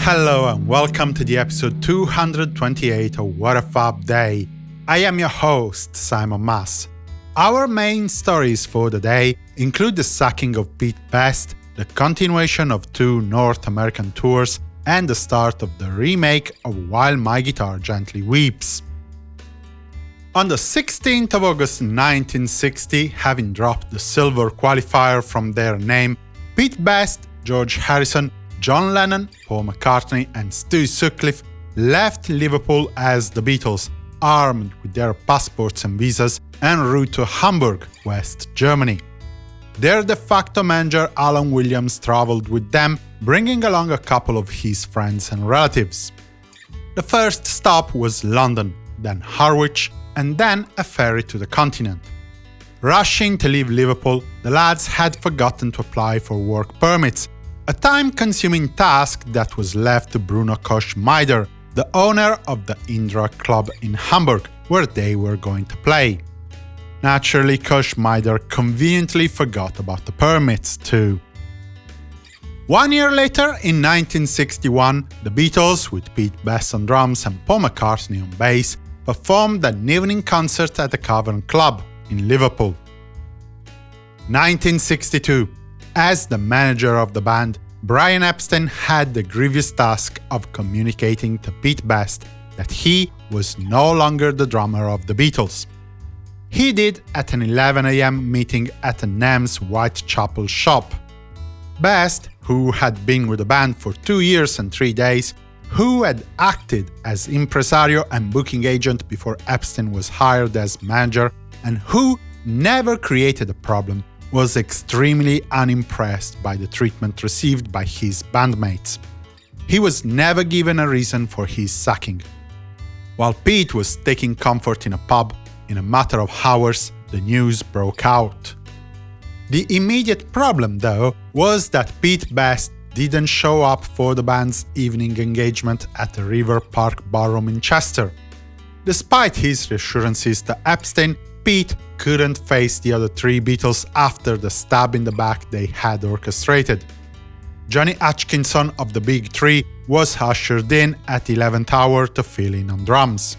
Hello and welcome to the episode 228 of What a Fab Day. I am your host, Simon Mas. Our main stories for the day include the sacking of Pete Best, the continuation of 2 North American tours, and the start of the remake of While My Guitar Gently Weeps. On the 16th of August 1960, having dropped the silver qualifier from their name, Pete Best, George Harrison, John Lennon, Paul McCartney and Stu Sutcliffe left Liverpool as the Beatles, armed with their passports and visas, en route to Hamburg, West Germany. Their de facto manager Alan Williams travelled with them, bringing along a couple of his friends and relatives. The first stop was London, then Harwich, and then a ferry to the continent. Rushing to leave Liverpool, the lads had forgotten to apply for work permits, a time-consuming task that was left to Bruno Koch-Meider, the owner of the Indra Club in Hamburg, where they were going to play. Naturally, Koch-Meider conveniently forgot about the permits too. 1 year later, in 1961, the Beatles, with Pete Best on drums and Paul McCartney on bass, performed an evening concert at the Cavern Club in Liverpool. 1962. As the manager of the band, Brian Epstein had the grievous task of communicating to Pete Best that he was no longer the drummer of the Beatles. He did at an 11 a.m. meeting at the NEMS Whitechapel shop. Best, who had been with the band for 2 years and 3 days, who had acted as impresario and booking agent before Epstein was hired as manager, and who never created a problem, was extremely unimpressed by the treatment received by his bandmates. He was never given a reason for his sacking. While Pete was taking comfort in a pub, in a matter of hours, the news broke out. The immediate problem, though, was that Pete Best didn't show up for the band's evening engagement at the River Park Ballroom in Chester. Despite his reassurances to Epstein, Pete couldn't face the other 3 Beatles after the stab in the back they had orchestrated. Johnny Atkinson of the Big Three was ushered in at the 11th hour to fill in on drums.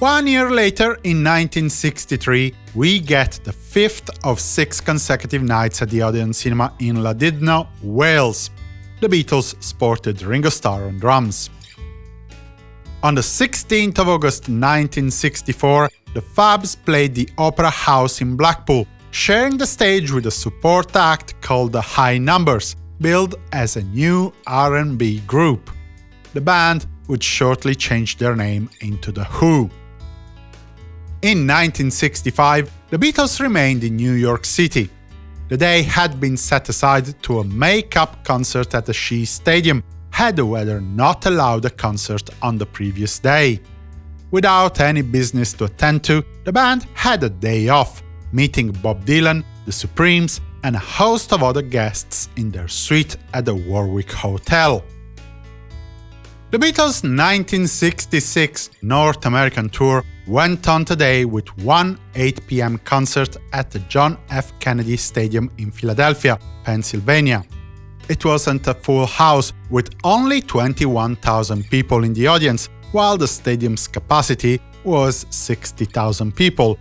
1 year later, in 1963, we get the 5th of 6 consecutive nights at the Odeon cinema in Llandudno, Wales. The Beatles sported Ringo Starr on drums. On the 16th of August 1964, the Fabs played the Opera House in Blackpool, sharing the stage with a support act called the High Numbers, billed as a new R&B group. The band would shortly change their name into The Who. In 1965, the Beatles remained in New York City. The day had been set aside to a make-up concert at the Shea Stadium, had the weather not allowed a concert on the previous day. Without any business to attend to, the band had a day off, meeting Bob Dylan, the Supremes, and a host of other guests in their suite at the Warwick Hotel. The Beatles' 1966 North American tour went on today with one 8 p.m. concert at the John F. Kennedy Stadium in Philadelphia, Pennsylvania. It wasn't a full house, with only 21,000 people in the audience, while the stadium's capacity was 60,000 people.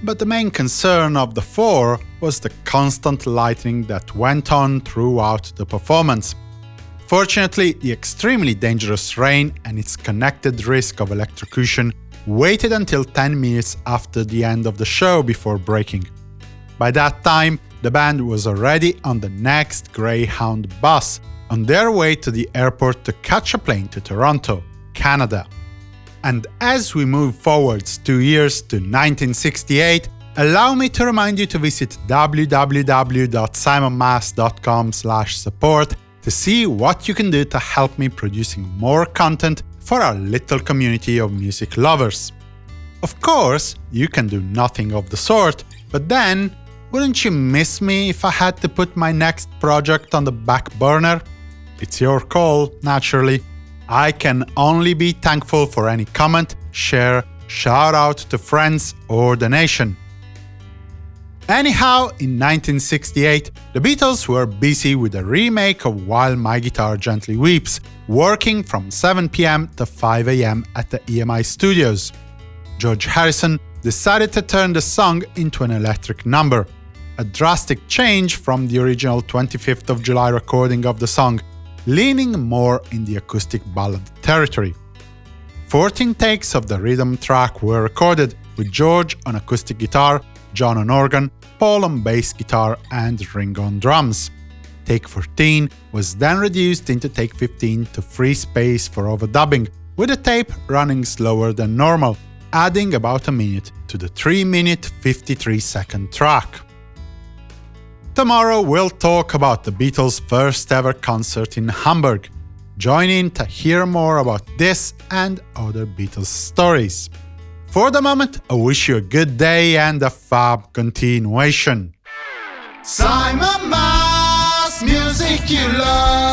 But the main concern of the 4 was the constant lightning that went on throughout the performance. Fortunately, the extremely dangerous rain and its connected risk of electrocution waited until 10 minutes after the end of the show before breaking. By that time, the band was already on the next Greyhound bus, on their way to the airport to catch a plane to Toronto, Canada. And as we move forwards 2 years to 1968, allow me to remind you to visit www.simonmas.com/support to see what you can do to help me producing more content for our little community of music lovers. Of course, you can do nothing of the sort, but then, wouldn't you miss me if I had to put my next project on the back burner? It's your call, naturally. I can only be thankful for any comment, share, shout out to friends or donation. Anyhow, in 1968, the Beatles were busy with a remake of While My Guitar Gently Weeps, working from 7 p.m. to 5 a.m. at the EMI studios. George Harrison decided to turn the song into an electric number, a drastic change from the original 25th of July recording of the song, leaning more in the acoustic ballad territory. 14 takes of the rhythm track were recorded, with George on acoustic guitar, John on organ, Paul on bass guitar, and Ringo on drums. Take 14 was then reduced into take 15 to free space for overdubbing, with the tape running slower than normal, adding about a minute to the 3-minute 53-second track. Tomorrow we'll talk about the Beatles' first ever concert in Hamburg. Join in to hear more about this and other Beatles stories. For the moment, I wish you a good day and a fab continuation. Simon Mas, music you love.